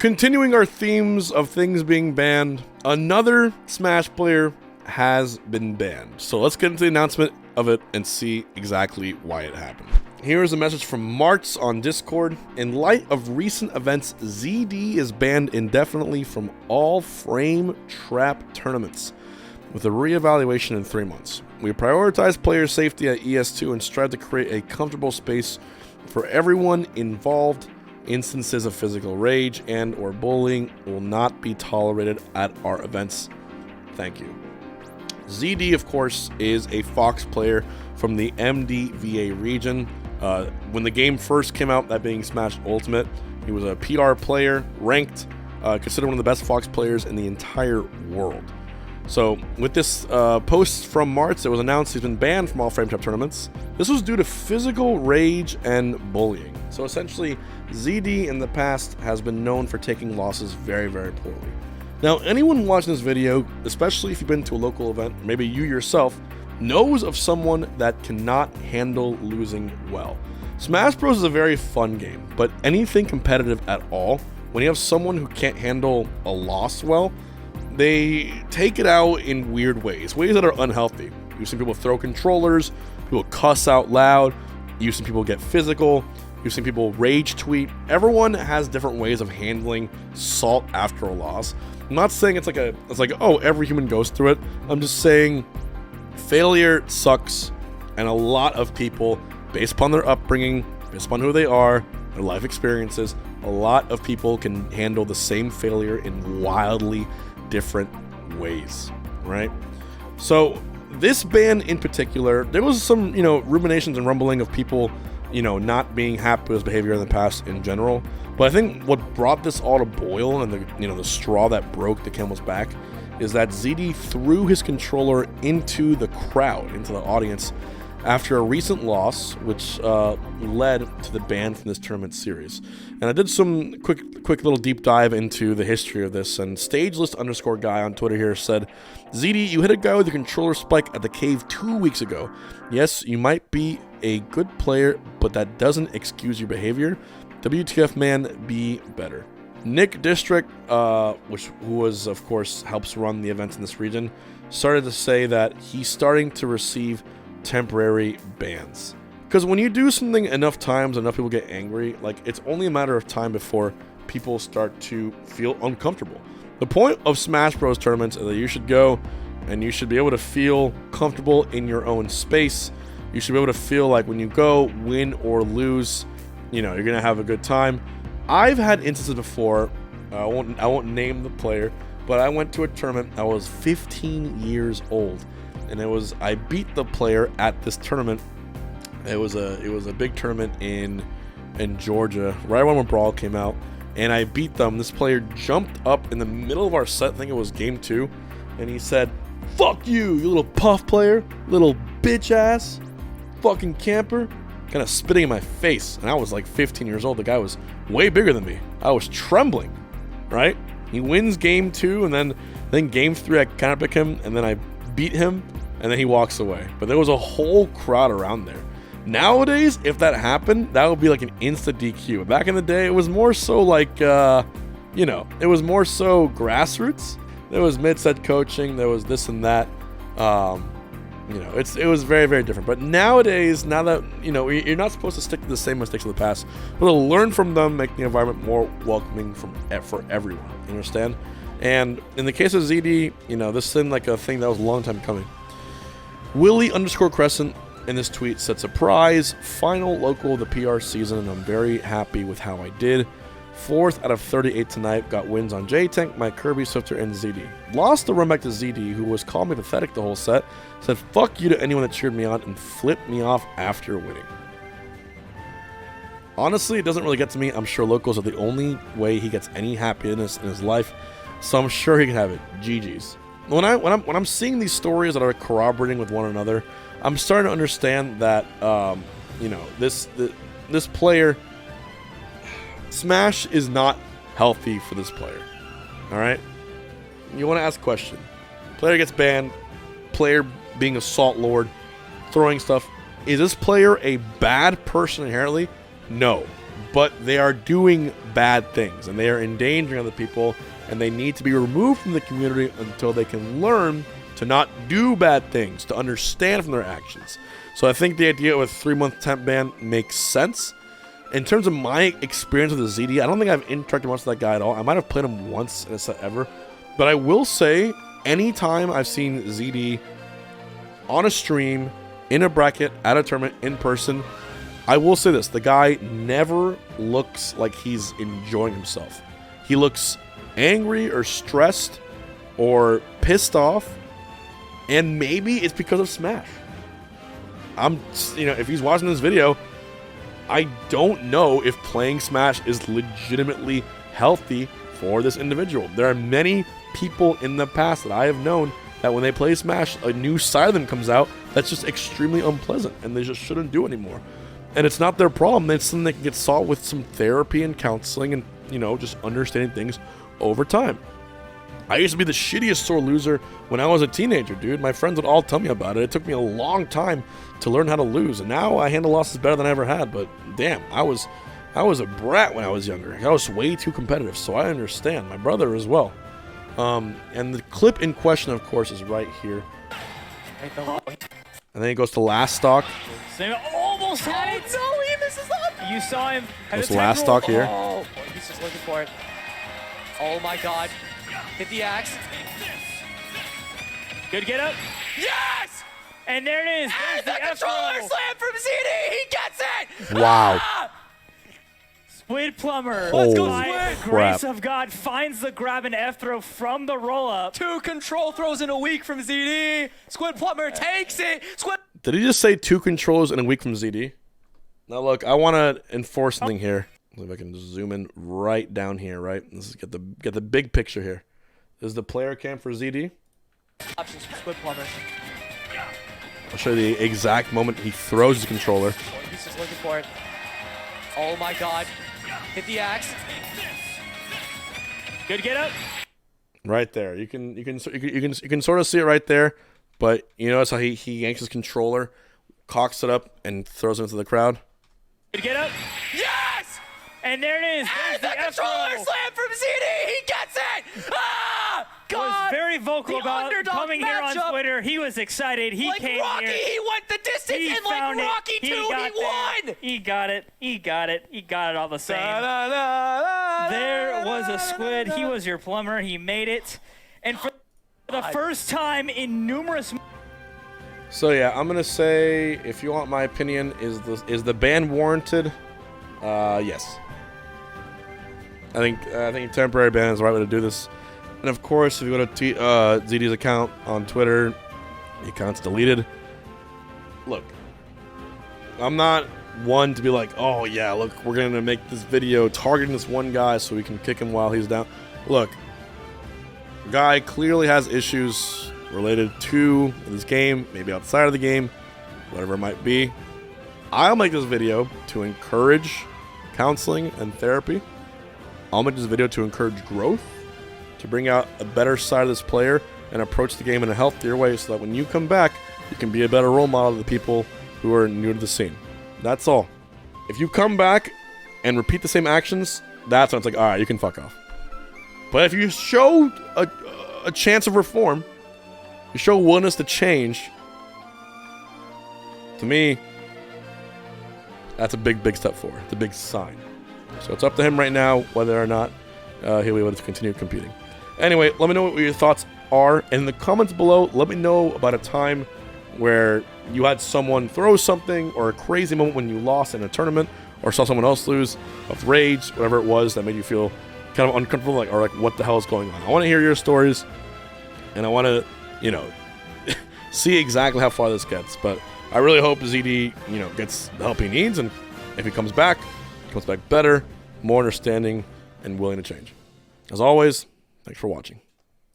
continuing our themes of things being banned, another Smash player has been banned. So let's get into the announcement of it and see exactly why it happened. Here is a message from Martz on Discord. In light of recent events, ZD is banned indefinitely from all frame trap tournaments, with a reevaluation in 3 months. We prioritize player safety at ES2 and strive to create a comfortable space for everyone involved. Instances of physical rage and or bullying will not be tolerated at our events. Thank you. ZD, of course, is a Fox player from the MDVA region. When the game first came out, that being Smash Ultimate, he was a PR player, ranked, considered one of the best Fox players in the entire world. So, with this post from Martz, it was announced he's been banned from all frame trap tournaments. This was due to physical rage and bullying. So essentially, ZD in the past has been known for taking losses very, very poorly. Now, anyone watching this video, especially if you've been to a local event, maybe you yourself, knows of someone that cannot handle losing well. Smash Bros is a very fun game, but anything competitive at all, when you have someone who can't handle a loss well, they take it out in weird ways that are unhealthy. You've seen people throw controllers, people cuss out loud, you've seen people get physical, you've seen people rage tweet. Everyone has different ways of handling salt after a loss. I'm not saying it's like oh, every human goes through it. I'm just saying failure sucks, and a lot of people, based upon their upbringing, based upon who they are, their life experiences, a lot of people can handle the same failure in wildly different ways, right? So this ban in particular, there was some, ruminations and rumbling of people, not being happy with his behavior in the past in general. But I think what brought this all to boil and the straw that broke the camel's back is that ZD threw his controller into the crowd, into the audience, after a recent loss, which led to the ban from this tournament series. And I did some quick little deep dive into the history of this, and stagelist_guy on Twitter here said, ZD, you hit a guy with a controller spike at the cave 2 weeks ago. Yes, you might be a good player, but that doesn't excuse your behavior. WTF, man, be better. Nick District, who was, of course, helps run the events in this region, started to say that he's starting to receive temporary bans. Because when you do something enough times, enough people get angry, it's only a matter of time before people start to feel uncomfortable. The point of Smash Bros tournaments is that you should go and you should be able to feel comfortable in your own space. You should be able to feel like when you go, win or lose, you're gonna have a good time. I've had instances before, I won't name the player, but I went to a tournament. I was 15 years old, and I beat the player at this tournament. It was a big tournament in Georgia, right when Brawl came out, and I beat them. This player jumped up in the middle of our set, I think it was game 2, and he said, "Fuck you, you little puff player, little bitch ass, fucking camper," kind of spitting in my face. And I was like 15 years old. The guy was way bigger than me. I was trembling, right? He wins game 2, and then game 3 I counterpick him, and then I beat him, and then he walks away. But there was a whole crowd around there. Nowadays, if that happened, that would be like an insta DQ. But back in the day, it was more so like, it was more so grassroots. There was mid-set coaching. There was this and that. It was very, very different. But nowadays, now that, you're not supposed to stick to the same mistakes of the past, but to learn from them, make the environment more welcoming for everyone. You understand? And in the case of ZD, this seemed like a thing that was a long time coming. Willie_Crescent in this tweet said, "Surprise, final local of the PR season, and I'm very happy with how I did. 4th out of 38 tonight, got wins on J-Tank, Mike Kirby, Swifter, and ZD. Lost the run back to ZD, who was calling me pathetic the whole set. Said fuck you to anyone that cheered me on and flipped me off after winning." Honestly, it doesn't really get to me. I'm sure locals are the only way he gets any happiness in his life, so I'm sure he can have it. GG's. When I'm seeing these stories that are corroborating with one another, I'm starting to understand that this player, Smash is not healthy for this player. All right, you want to ask a question. Player gets banned. Player being a salt lord, throwing stuff. Is this player a bad person inherently? No, but they are doing bad things, and they are endangering other people, and they need to be removed from the community until they can learn to not do bad things, to understand from their actions. So I think the idea of a 3-month temp ban makes sense. In terms of my experience with the ZD, I don't think I've interacted much with that guy at all. I might have played him once in a set ever. But I will say, anytime I've seen ZD on a stream, in a bracket, at a tournament, in person, I will say this. The guy never looks like he's enjoying himself. He looks angry or stressed or pissed off. And maybe it's because of Smash. If he's watching this video, I don't know if playing Smash is legitimately healthy for this individual. There are many people in the past that I have known that when they play Smash, a new side of them comes out that's just extremely unpleasant, and they just shouldn't do anymore. And it's not their problem. It's something they can get solved with some therapy and counseling and, just understanding things over time. I used to be the shittiest sore loser when I was a teenager, dude. My friends would all tell me about it. It took me a long time to learn how to lose, and now I handle losses better than I ever had. But damn, I was a brat when I was younger. I was way too competitive, so I understand. My brother as well. And the clip in question, of course, is right here. And then he goes to last stock. Almost had it. No, he misses up. You saw him. Goes to last stock here. Oh, he's just looking for it. Oh my God. Hit the axe. Good get up. Yes! And there it is. And the controller slam from ZD. He gets it. Wow. Squid Plumber, Let's go, by the grace of God, finds the grab and F throw from the roll up. 2 control throws in a week from ZD. Squid Plumber takes it. Did he just say 2 controls in a week from ZD? Now look, I want to enforce something here. See if I can zoom in right down here, right? Let's get the big picture here. This is the player cam for ZD. Options for Squid Plumber. I'll show you the exact moment he throws his controller. He's just looking for it. Oh my God. Hit the axe. Good get up. Right there. You can sort of see it right there, but you notice how he yanks his controller, cocks it up, and throws it into the crowd. Good get up. Yes! And there it is. And the controller slam from ZD. He gets it. Ah! God. Was very vocal about coming here on Twitter. He was excited. He came Rocky, here. he went the distance, and like Rocky 2, he won. He got it. He got it all the same. There was a squid. He was your plumber. He made it. And for the first time in numerous... So yeah, I'm gonna say, if you want my opinion, is the ban warranted? Yes. I think temporary ban is the right way to do this. And of course, if you go to ZD's account on Twitter, the account's deleted. Look, I'm not one to be like, oh yeah, look, we're gonna make this video targeting this one guy so we can kick him while he's down. Look, the guy clearly has issues related to this game, maybe outside of the game, whatever it might be. I'll make this video to encourage counseling and therapy. I'll make this video to encourage growth, to bring out a better side of this player and approach the game in a healthier way so that when you come back, you can be a better role model to the people who are new to the scene. That's all. If you come back and repeat the same actions, that's when it's like, all right, you can fuck off. But if you show a chance of reform, you show willingness to change, to me, that's a big step forward. It's a big sign. So it's up to him right now whether or not he'll be able to continue competing. Anyway, let me know what your thoughts are. In the comments below, let me know about a time where you had someone throw something, or a crazy moment when you lost in a tournament, or saw someone else lose, of rage, whatever it was that made you feel kind of uncomfortable, or what the hell is going on. I want to hear your stories, and I want to, see exactly how far this gets. But I really hope ZD, gets the help he needs, and if he comes back better, more understanding, and willing to change. As always, thanks for watching.